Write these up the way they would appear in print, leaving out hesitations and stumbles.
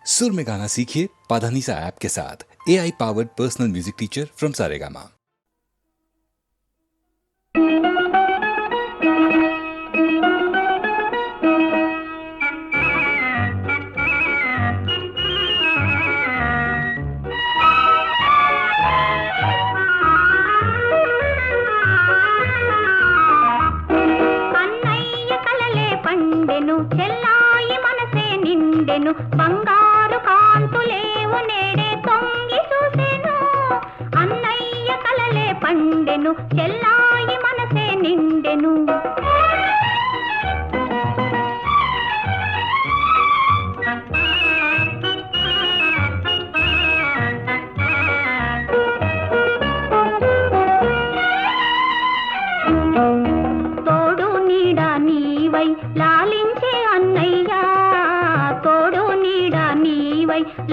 सुर में गाना सीखिए पाधानीसा ऐप के साथ। AI powered personal music teacher from Saregama. బంగారు కాంతులేవు నేడే తొంగి చూసెను అన్నయ్య కలలే పండెను చెల్లాయి మనసే నిండెను తోడు నీడ నీవై లాలించే అన్నయ్య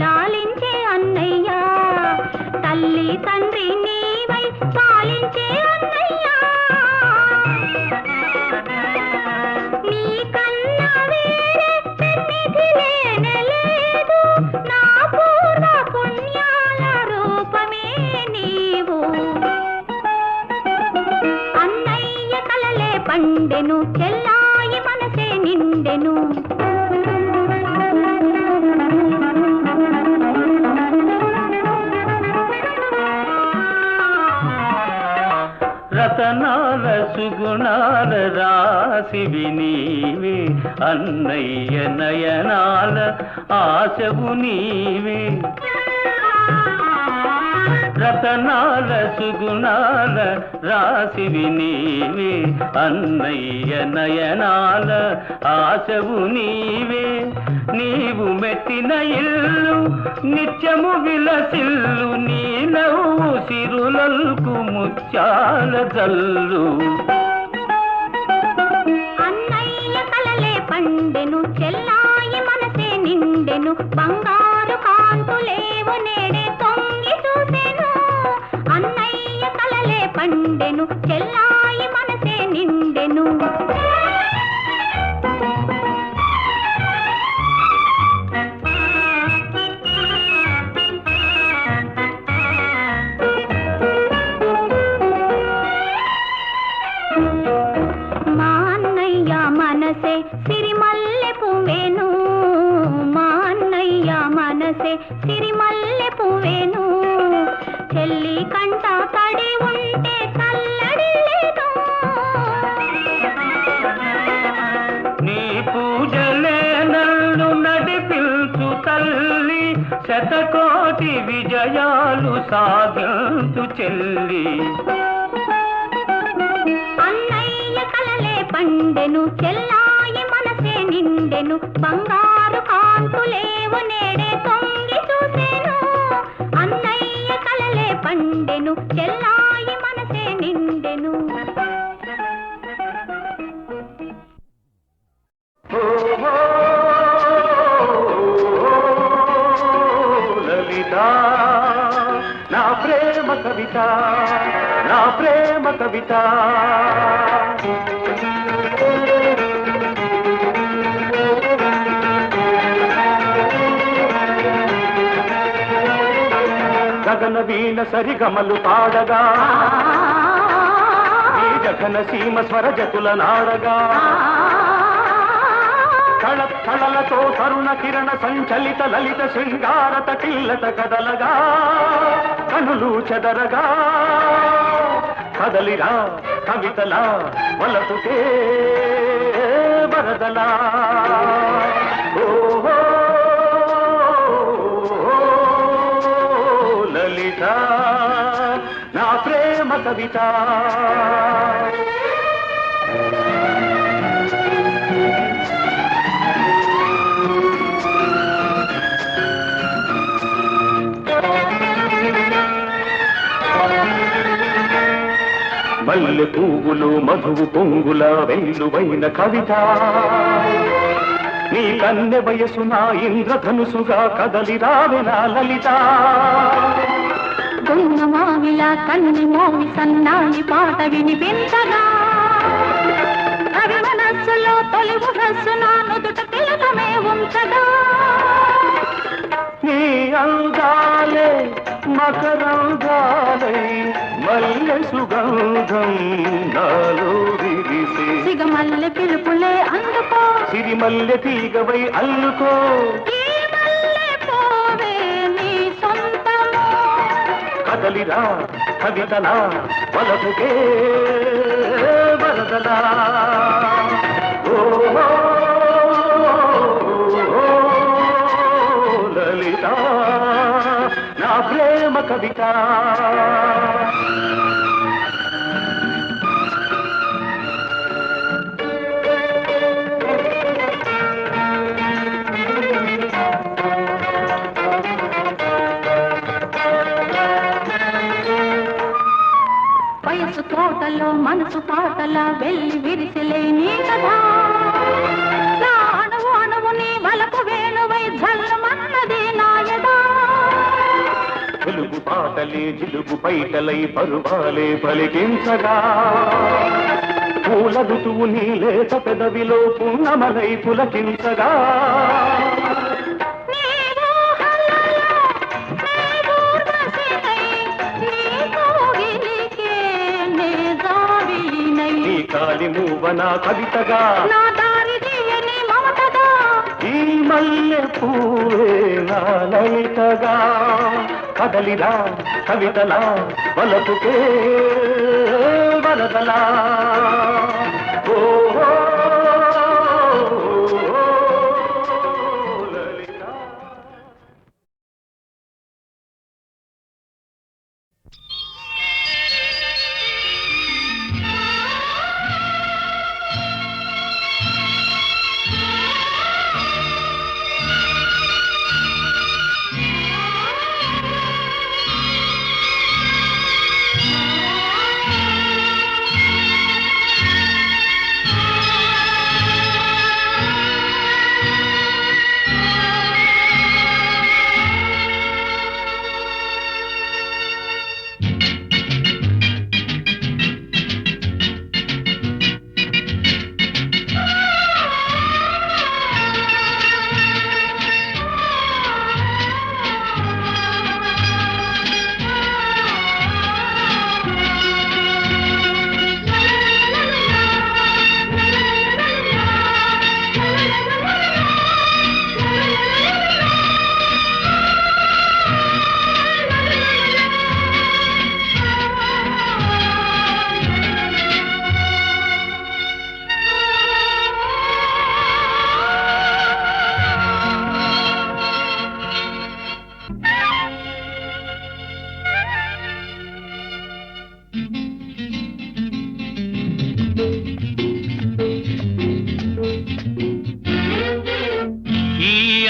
లాలించే అన్నయ్య తల్లి తండ్రి నీవై పాలించే అన్నయ్య నీ కన్నా వేరే సన్నిధి లేనలేదు నా పూర్వ పుణ్యాల రూపమే నీవు అన్నయ్య కలలే పండెను చెల్లాయి మనసే నిండెను రతనాల సుగుణాల రాశివి నీవే అన్నయ్య నయనాల ఆశవు నీవే రతనాల సుగుణాల రాశివి నీవే అన్నయ్య నయనాల ఆశవు నీవే నీవు మెట్టిన ఇల్లు నిత్యము విలసిల్లు నీ నవ్వు సిరులకు ముత్యాల జల్లు అన్నయ్య కలలే పండెను చెల్లాయి మనసే నిండెను బంగారు కాంతులేవు నేడే తొంగి చూసెను అన్నయ్య కలలే పండెను చెల్లాయి మనసే నిండెను మనసే సిరిమల్లె పువ్వేను మా అన్నయ్య మనసే సిరిమల్లె పువ్వేను చెల్లి కంట తడి ఉంటే కల్లడి లేదు నీ పూజలే నన్ను నడిపించు తల్లి శతకోటి విజయాలు సాగించు చెల్లి అన్నయ్య కలలే పండెను చెల్లాయి మనసే నిండెను బంగారు కాంతులేవు నేడే తొంగి చూసెను అన్నయ్య కలలే పండెను చెల్లాయి మనసే నిండెను లలిత నా ప్రేమ కవిత నా ప్రేమ కవిత గగన వీణ సరిగమలు పాడగా ఈ జగన సీమ స్వరజతుల నాడగా కళలతో తరుణ కిరణ సంచలిత లలిత శృంగారత కిల్లత కదలగా కనులు చెదరగా కదలిరా కవితలా వలపుకే వరదలా ఓహో లలిత నా ప్రేమ కవిత మల్లె పువ్వులు మధువు పొంగుల వెల్లువైన కవిత నీ కన్నె వయసు నా ఇంద్రధనుసుగా కదలి రావెనా లలిత మావిలా కన్ని మోవి సన్నాయి పాట వినిపించగా రవి మనస్సులో తొలి మురస్సు నా నుదుట తిలకమే ఉంచగా అందాలే మకరందాలై మల్లె సుగంధం నాలో విరిసే సిగమల్లె పిలుపులే అందుకో సిరిమల్లె తీగవై అల్లుకో ఈ మల్లె పోవే నీ సొంతము కదలిరా కవితలా వలపుకే వరదలా ఓ లలిత నా ప్రేమ కవిత వయసు తోటలో మనసు పాటల వెళ్ళి విరిసిలే నీ కదా నా అణువు అణువు నీ వలపు వేణువై జల్లమన్నది నాయదా తెలుగు పాటలే జిలుగు పైటలై పరువాలే పలికించగా పూల ఋతువు నీ లేత పెదవిలో పున్నమలై పులకించగా నీ కాలి మూవన కవితగా నా దారి తీయని మమతగా ఈ మల్లె పూవే నా లలితగా కదలిరా కవితలా వలపుకే వరదలా ఓ లలిత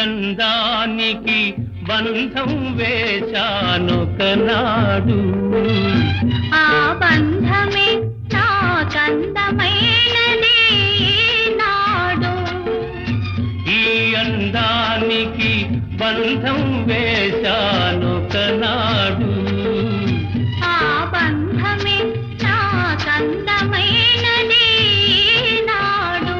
అందానికి బంధం వేశానొకనాడు ఆ బంధమే నాకందమైనది నాడు ఈ అందానికి బంధం వేశానొకనాడు ఆ బంధమే నాకందమైనది నాడు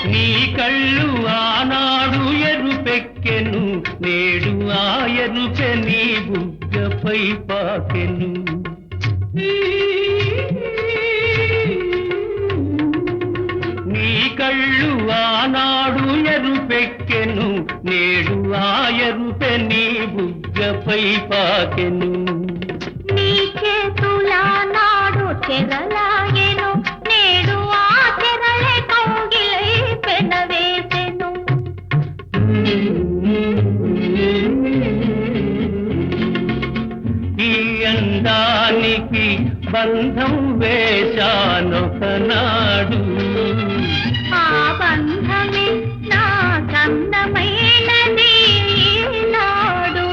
నీ కళ్ళు ఆనాడు ఎరుపెక్కెను నేడు ఆ ఎరుపె నీ బుగ్గపై పాకెను నీ కళ్ళు ఆనాడు ఎరుపెక్కెను నేడు ఆ ఎరుపె నీ బుగ్గపై పాకెను నీ చేతులా నాడు చెరలాగెను నేడు ఆ చెరలే కౌగిలై పెనవేసెను ఈ అందానికి బంధం వేశానొకనాడు ఆ బంధమే నాకందమైనది నాడు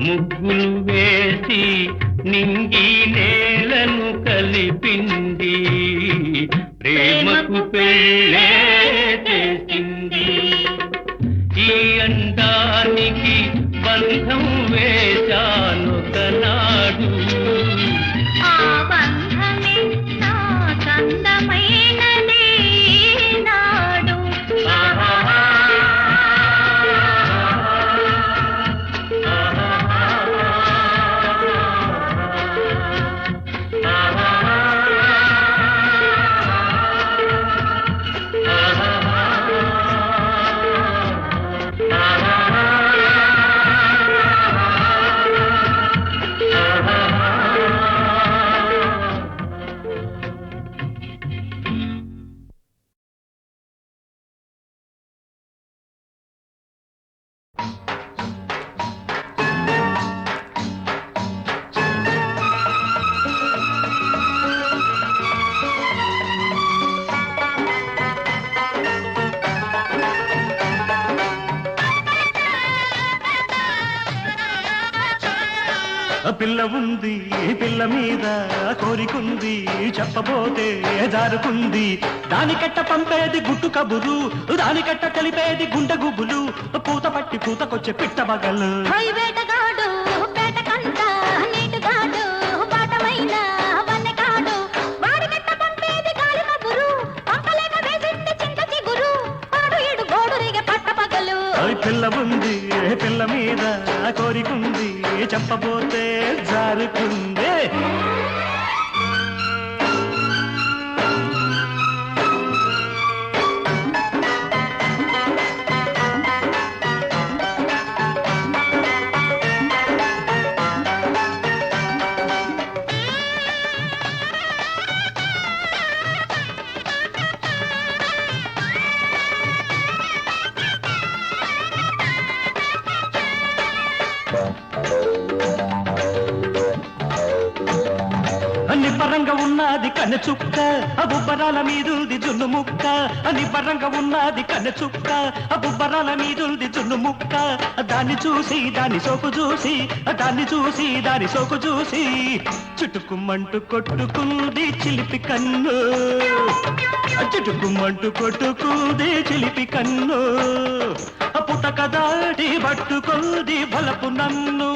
ముగ్గులు వేసి నింగి నేలను కలిపింది ప్రేమకు పెళ్ళే చేసింది ఈ అందానికి బంధం వేశానొకనాడు ఆ బంధమే నా కందమైనది నాడు పిల్ల ఉంది పిల్ల మీద కోరికుంది చెప్పబోతే జారుకుంది దానికట్ట పంపేది గుట్టు కబురు దానికట్ట కలిపేది గుండె గుబులు పూత పట్టి పూతకొచ్చే పిట్ట బగలు హై వేటగాడు పేటకంట నీటుగాడు బాటమైన వన్నెకాడు వాడికట్ట పంపేది గాలి కబురు పంపలేక వేసింది చింత చిగురు పాడు ఇడు గోడురిగే పట్టపగలు పిల్ల ఉంది పిల్ల మీద కోరికుంది చెప్పబోతే జారుకుంది నిబ్బరంగా ఉన్నది కన్నె చుక్క బుబ్బరాల మీదుంది జున్ను ముక్క నిబ్బరంగా ఉన్నది కన్నె చుక్క బుబ్బరాల మీదుంది జున్ను ముక్క దాన్ని చూసి దాని సోకు చూసి దాన్ని చూసి దాని సోకు చూసి చుట్టుకుమ్మంటూ కొట్టుకుంది చిలిపి కన్ను చుట్టుకుమ్మంటూ కొట్టుకుంది చిలిపి కన్ను పుటక దాటి పట్టుకుంది బలపు నన్ను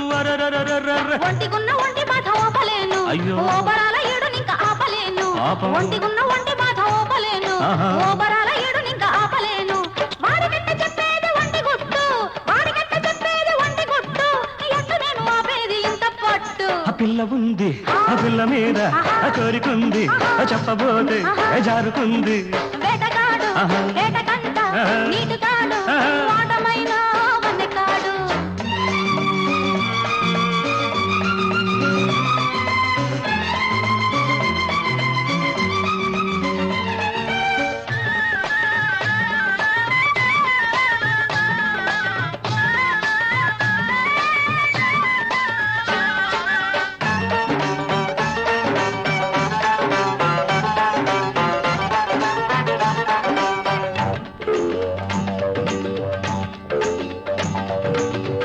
ఒంటిగున్న ఒంటి బాధ ఓపలేను అయ్యో. ఓబరాల ఏడు నింక ఆపలేను ఆపవా? ఒంటిగున్న ఒంటి బాధ ఓపలేను ఆహా. ఓబరాల ఏడు నింక ఆపలేను వాడికట్ట చెప్పేది ఒంటి గుట్టు వాడికట్ట చెప్పేది ఒంటి గుట్టు ఎట్టు నేను ఆపేది ఇంత పట్టు ఆ పిల్ల ఉంది ఆ పిల్ల మీద కోరికుంది చెప్పబోతే జారుకుంది వేటగాడు ఆహా. వేటకంట ఆహా. నీటుగాడు ఆహా. వాటమైన వన్నెకాడు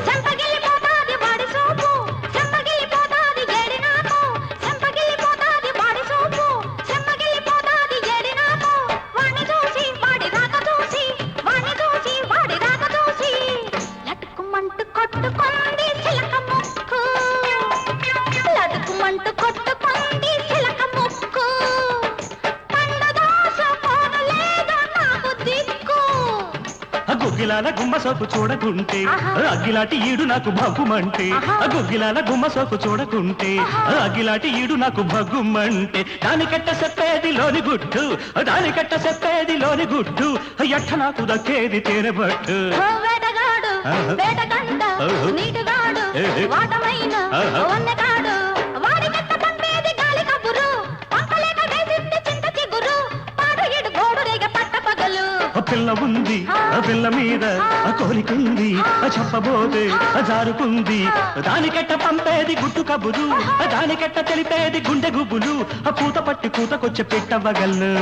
చెంపగిల్లిపోతాది వాడి సోపు చెంపగిల్లిపోతాది ఏడి నాకు చెంపగిల్లిపోతాది వాడి సోపు చెంపగిల్లిపోతాది ఏడి నాకు వాణ్ణి చూసి వాడి రాక చూసి వాణ్ణి చూసి వాడి రాక చూసి లటుకుమంటూ కొట్టుకుంది చిలక ముక్కు లటుకుమంటూ కొట్టుకుంది చిలక ముక్కు పండు దోస లేదు నాకు దిక్కు గుగ్గిలాల గుమ్మ సోకు చూడకుంటే ఆహా. అగ్గిలాటి ఈడు నాకు భగ్గుమంటే ఆహా. గుగ్గిలాల గుమ్మ సోకు చూడకుంటే అగ్గిలాటి ఈడు నాకు భగ్గుమంటే దానికట్ట చెప్పేది లోని గుట్టు దానికట్ట చెప్పేది లోని గుట్టు ఎట్ట నాకు దక్కేది తేనెబట్టు ఓ వేటగాడు ఆహా. వేటకంట ఆహా. నీటుగాడు ఏ. వాటమైన ఆహా. వన్నెకాడు వాడికట్ట పంపేది గాలి కబురు పంపలేక వేసింది చింత చిగురు పాడు ఇడు గోడురేగ పట్టపగలు ఆ పిల్ల ఉంది ఆ పిల్ల మీద కోరికుంది చెప్పబోతే జారుకుంది దానికెట్ట పంపేది గుట్టు కబురు దానికెట్ట తెలిపేది గుండె గుబులు పూత పట్టి పూతకొచ్చే పెట్టవగల్లు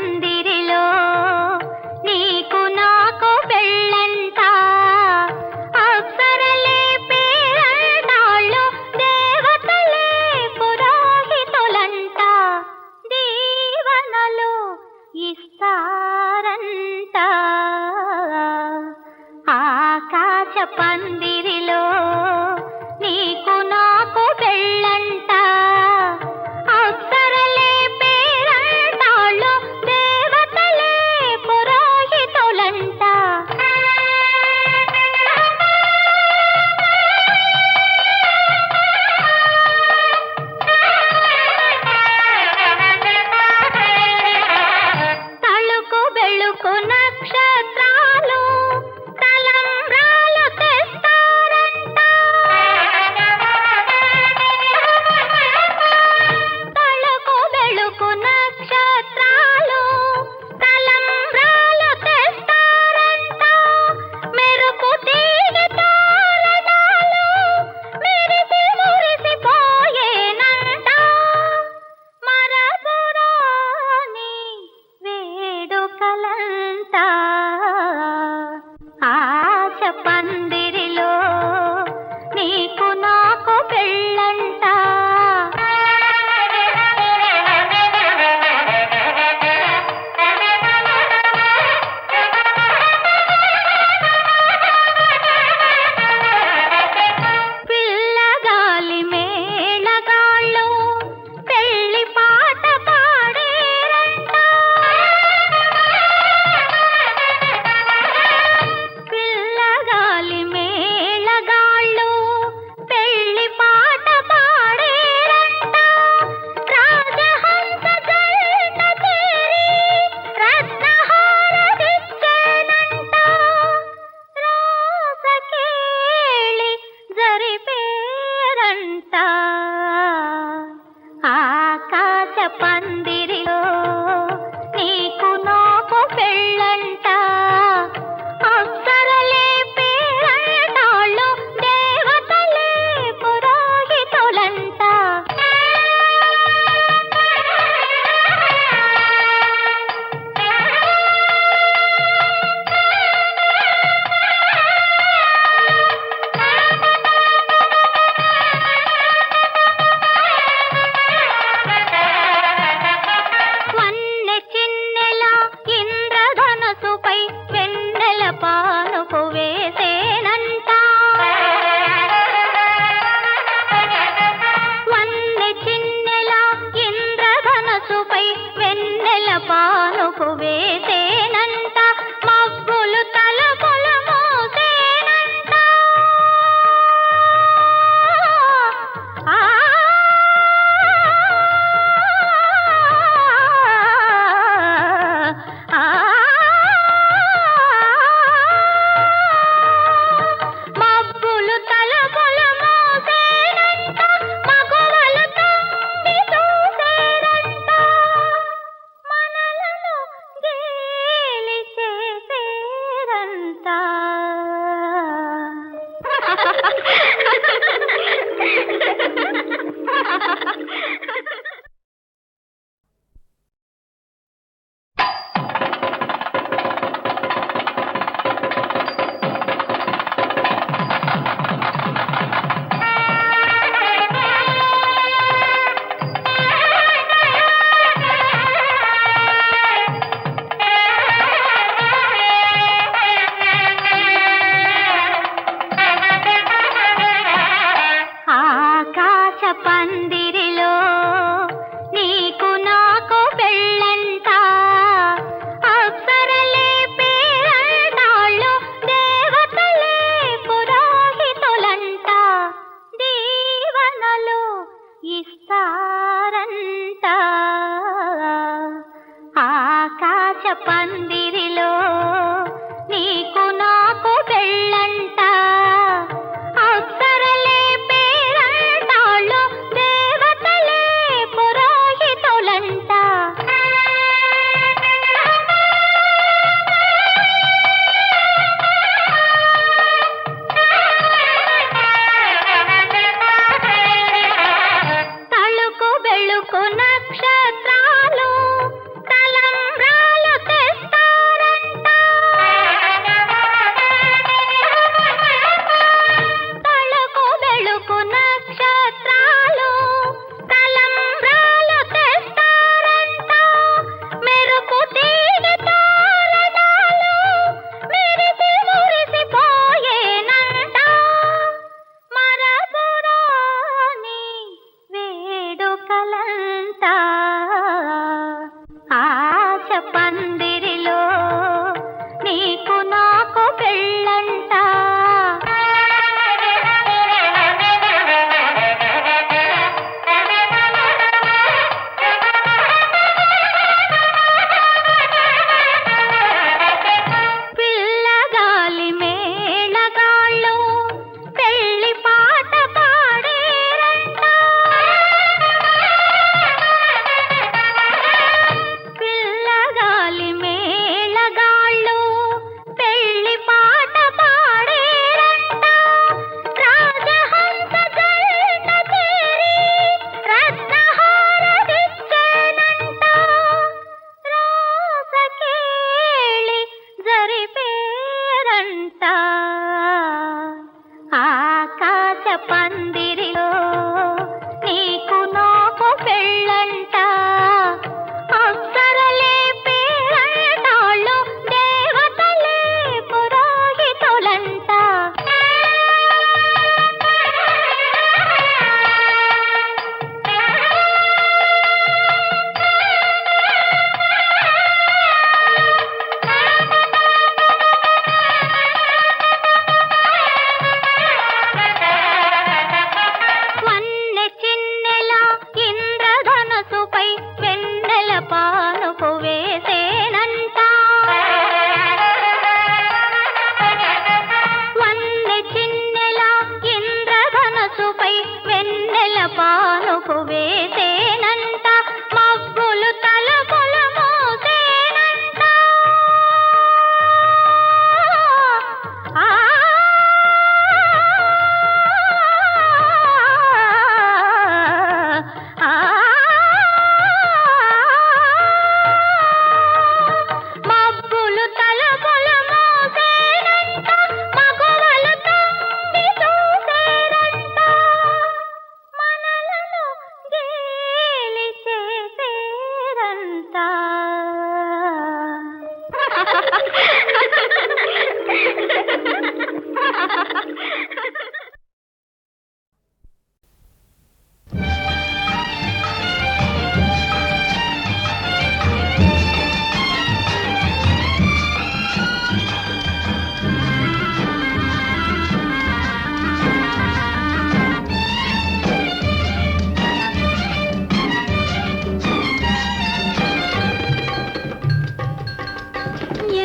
పందిరిలో నీకు నాకు పెళ్ళంట అప్సరలే పేరంటాళ్ళు దేవతలే పురోహితులంట దీవనలు ఇస్తారంట ఆకాశ పందిరిలో నీకు నాకు పెళ్ళంట అప్సరలే పేరంటాళ్ళు దేవతలే పురోహితులంట తళుకు బెళుకు నక్షత్రాలు తలంబ్రాలు తెస్తారంట తళుకు బెళుకు నక్షత్రాలు తలంబ్రాలు తెస్తారంట మెరుపు తీగ తోరణాలు మెరిసి మురిసిపోయేనంట మరపురాని వేడుకలంట ఆశ పందిరిలో నీకు నాకు పెళ్ళంట పిల్లగాలి మేళగాళ్ళు పెళ్లి పాట పాడేరంట పిల్లగాలి మేళగాళ్ళు పెళ్లి పాట పాడేరంట రాజహంస జంట చేరి రత్నహారమిచ్చేనంట రాసకేళి జరిపేరంట ఆకాశ పందిరిలో నీకు నాకు పెళ్ళంట అప్సరలే పేరంటాళ్ళు దేవతలే పురోహితులంట వన్నె చిన్నెల ఇంద్రధనుసుపై వెన్నెల పానుపు వేసేనంట వన్నె చిన్నెల ఇంద్రధనుసుపై వెన్నెల పానుపు వేసేనంట మబ్బులు తలుపులు మూసేనంట ఆ మబ్బులు తలుపులు మూసేనంట మగువలు తొంగి చూసేనంట మనలను గేలి చేసేరంట ఆకాశ పందిరిలో నీకు నాకు పెళ్ళంట అప్సరలే పేరంటాళ్ళు దేవతలే పురోహితులంట దీవనలు ఇస్తారంట ఆకాశ పందిరిలో నీకు నాకు పెళ్ళంట అప్సరలే పేరంటాళ్ళు దేవతలే పురోహితులంట తళుకు బెళుకు నక్షత్రాలు తలంబ్రాలు ఆకాశ పందిరిలో నీకు నాకు పెళ్ళంట. పిల్లగాలి మేళగాళ్ళు పెళ్లి పాట పాడేరంట. పిల్లగాలి మేళగాళ్ళు పెళ్లి పాట పాడేరంట. రాజహంస జంట చేరి రత్నహారమిచ్చేనంట. రాసకేళి జరిపేరంట. ఆకాశ పందిరిలో నీకు నాకు పెళ్ళంట. అప్సరలే పేరంటాళ్ళు దేవతలే పురోహితులంట. వన్నె చిన్నెల ఇంద్రధనసుపై వెన్నెల పానుపు వేసేనంట. వన్నె చిన్నెల ఇంద్రధనసుపై వెన్నెల పానుపు వేసేనంట. మబ్బులు తలపుల మోసేనంట. ఆ మబ్బులు తలపుల మోసేనంట. మగవలు తొంగి చూసేనంట. మనలను గేలి చేసేరంట.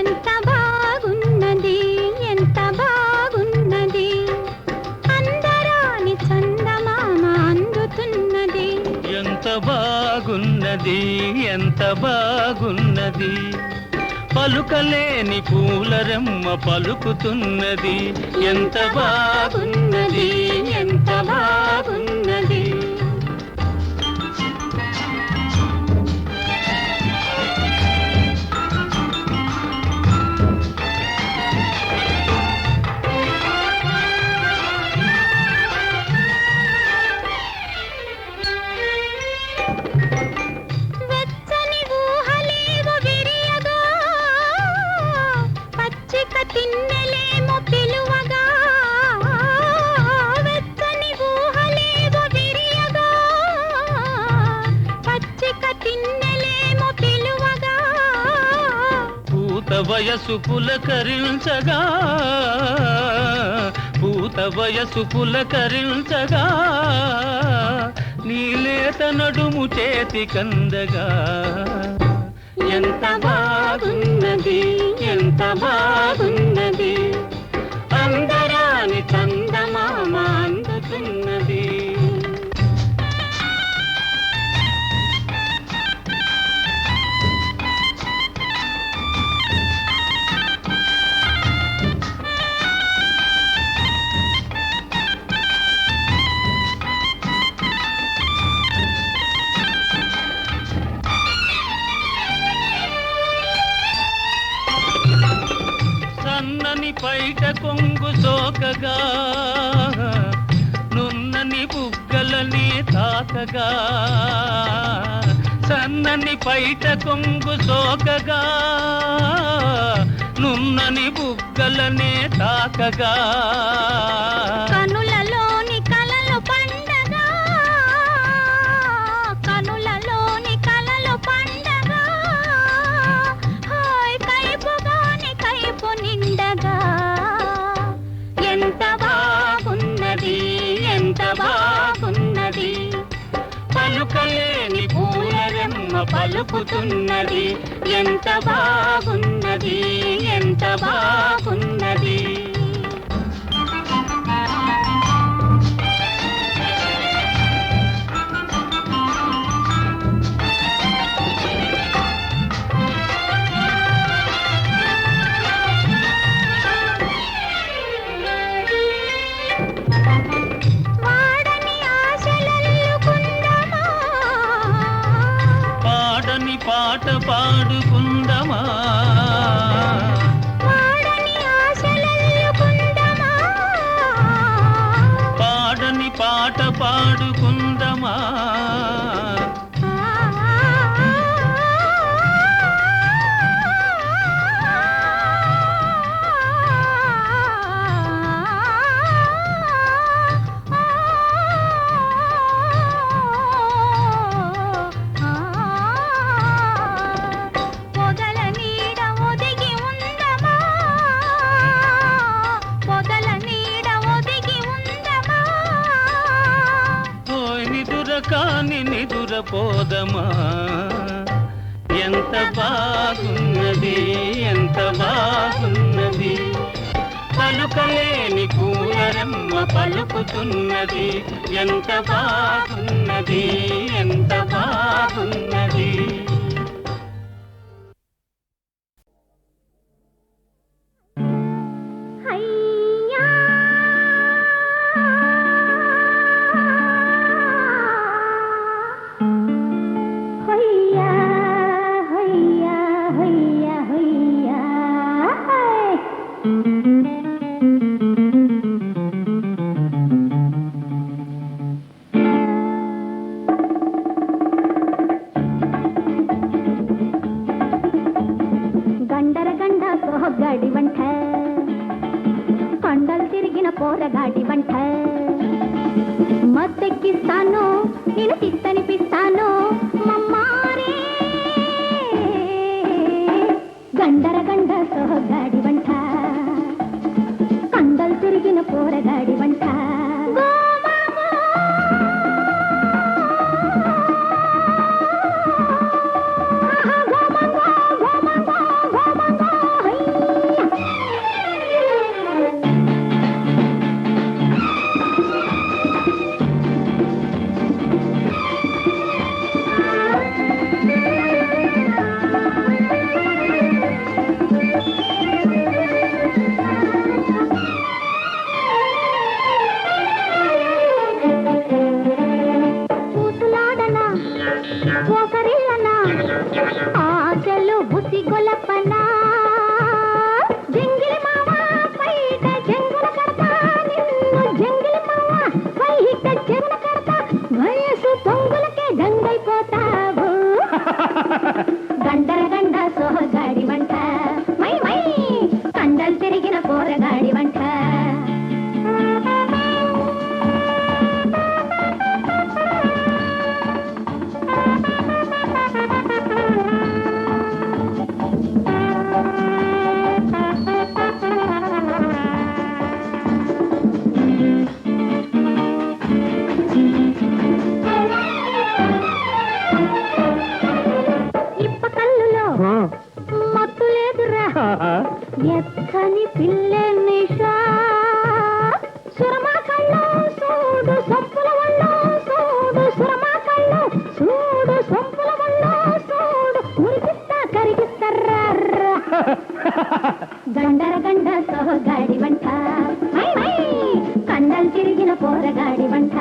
ఎంత బాగున్నది ఎంత బాగున్నది అందరాని చందమామ అందుతున్నది. ఎంత బాగున్నది ఎంత బాగున్నది పలుకలేని పూలరెమ్మ పలుకుతున్నది. ఎంత బాగున్నది ఎంత బాగున్నది. వెచ్చని ఊహలేవో విరియగా పచ్చిక తిన్నెలేమో పిలువగా. వెచ్చని ఊహలేవో విరియగా పచ్చిక తిన్నెలేమో పిలువగా. పూత వయసు పులకరించగా పూత వయసు పులకరించగా నీలేత నడుము చేతి కందగా. ఎంత బాగున్నది ఎంత బాగున్నది అందరాని చందమామ అందుతున్నది. సన్నని పైట కొంగు సోకగా నున్నని బుగ్గలని తాకగా. సన్నని పైట కొంగు సోకగా నున్నని బుగ్గలనే తాకగా. కనులలోని కలలు పండగా కనులలోని కలలు పండగా పలుకుతున్నది ఎంత బాగున్నది ఎంత బాగున్నది పాడని పాట పాడుకుందమా పాడని పాట పాడుకుందమా కాని నిదురపోదమా ఎంత బాగున్నది ఎంత బాగున్నది పలుకలేని కూలరమ్మ పలుకుతున్నది ఎంత బాగున్నది ఎంత బాగున్నది పోరగాడి వంట కొండలు తిరిగిన పోరగాడి వంట మత్తెక్కిస్తాను నేను తిత్తనిపిస్తాను మమ్మారే గండర గండ సోగాడి వంట కొండలు తిరిగిన పోరగాడి వంట ఆశలు బుసి గొలపన జంగిలి మావా పైట జంగుల కడతా నిన్ను జంగిలి మావా పైట జంగుల కడతా వయసు తొంగులకే గంగైపోతావు గండర గండ సోగాడి వంట మై మై కండలు తిరిగిన పోరగాడి వంట మత్తు లేదురా ఎత్తని పిల్లే నిషా సురమా కళ్ళు చూడు సొప్పుల వళ్ళు చూడు సురమా కళ్ళు చూడు సొప్పుల వళ్ళు చూడు మురికిస్తా కరిగిస్తారా గండర గండ సోగాడి వంట మై మై కండలు తిరిగిన పోరగాడి వంట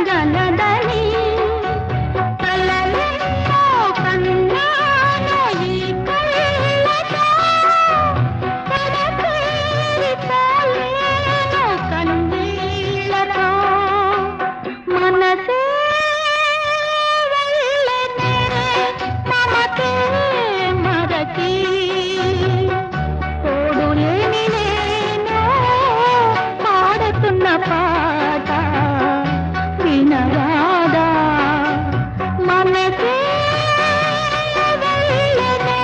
కలగలదని కలలెన్నో కన్నాను ఈ కళ్ళతో కడతేరిపోలేను కన్నీళ్ళతో మనసే వెళ్ళనే మమతే మరచి తోడు లేని నేను పాడుతున్న పాట వినరాదా మనసే వెళ్ళనే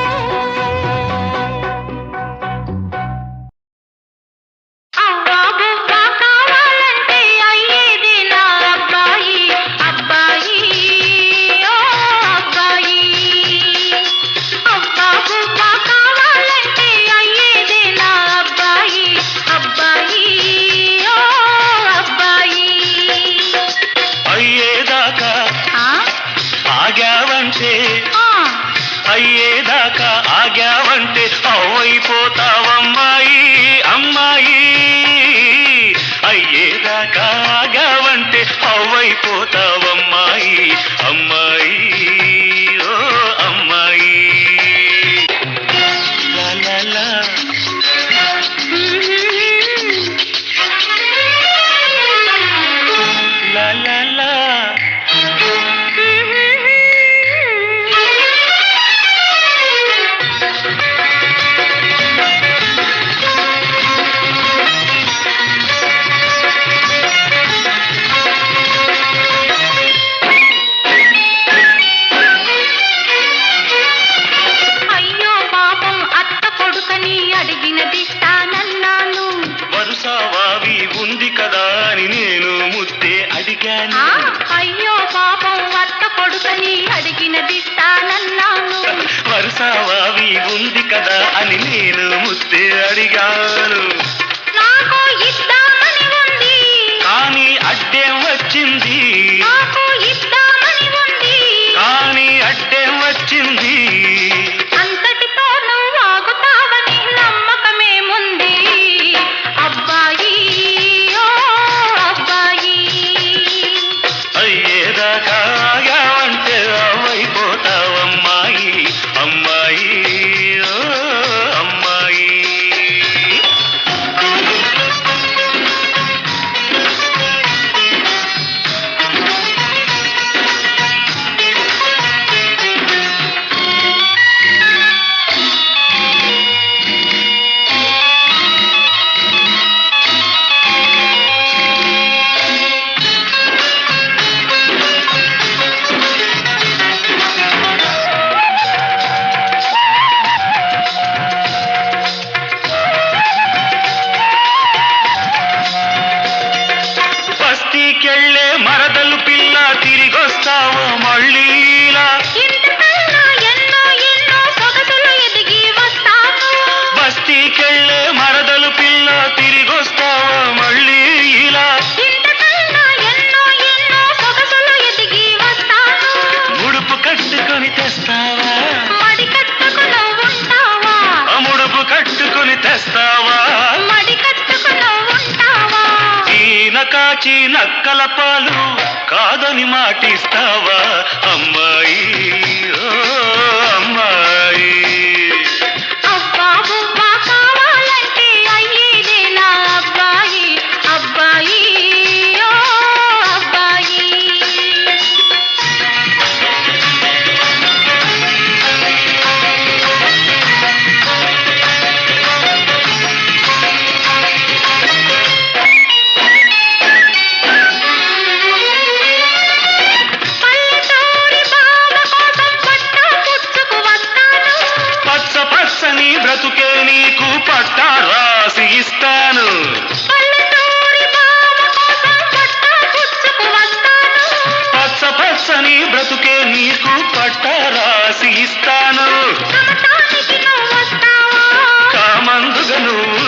అవ్వా బువ్వ కావాలంటే అయ్యేది నా అబ్బాయి అబ్బాయి ఓ అబ్బాయి అవ్వా బువ్వ కావాలంటే అయ్యేది నా అబ్బాయి అబ్బాయి ఓ అబ్బాయి అయ్యేదాకా ఆగావంటే అయ్యేదాకా ఆగావంటే అవైపోతావమ్మాయి అమ్మాయి అయ్యేదాకా ఆగావంటే అవైపోతావమ్మాయి అమ్మాయి ఓ అమ్మాయి లా లా లా లా లా లా అయ్యో పాపం అత్త కొడుకని అడిగినదిస్తానన్నాను వరుసవావి ఉంది కదా అని నేను ముద్దే అడిగాను అయ్యో పాపం అత్త కొడుకని అడిగినదిస్తానన్నాను వరుసవావి ఉంది కదా అని నేను ముద్దే అడిగాను నాకు ఇద్దామని ఉంది కానీ అడ్డేం వచ్చింది నాకు ఇద్దామని ఉంది కానీ అడ్డేం వచ్చింది అంతటితో నువ్వు ఆగుతావని నమ్మకమేముంది అబ్బాయి ఓ అబ్బాయి అయ్యేదాకా ఆగావంటే అవైపోతావమ్మాయి అమ్మాయి ఓ అమ్మాయి బస్తీకెళ్ళే మరదలు పిల్ల తిరిగొస్తావో మళ్ళీలా ఇంతకన్నా ఎన్నో ఎన్నో సొగసులు ఎదిగి వస్తాను బస్తీకెళ్ళే మరదలు పిల్ల తిరిగొస్తావో మళ్ళీ ఇలా ఇంతకన్నా ఎన్నో ఎన్నో సొగసులు ఎదిగి వస్తాను ముడుపు కట్టుకొని తెస్తావా మడి కట్టుకుని ఉంటావా ముడుపు కట్టుకొని తెస్తావా మడి కట్టుకుని ఉంటావా ఈన కాచి నక్కల పాలు కాదని మాటిస్తావా అమ్మాయి ఓ అమ్మాయి అబ్బా బువ్వ కావాలంటే అయ్యేదే నా అబ్బాయి అబ్బాయి ఓ అబ్బాయి పల్లెటూరి బావ కోసం పట్టా పుచ్చుకు వస్తాను పచ్చ పచ్చని బ్రతుకే నీకు పట్టా రాసి ఇస్తాను పల్లెటూరి బావ కోసం పట్టా పుచ్చుకు వస్తాను పచ్చ పచ్చని బ్రతుకే నీకు పట్టా రాసి ఇస్తాను సమతానికి నువ్వు వస్తావా కామందుగా నువ్వు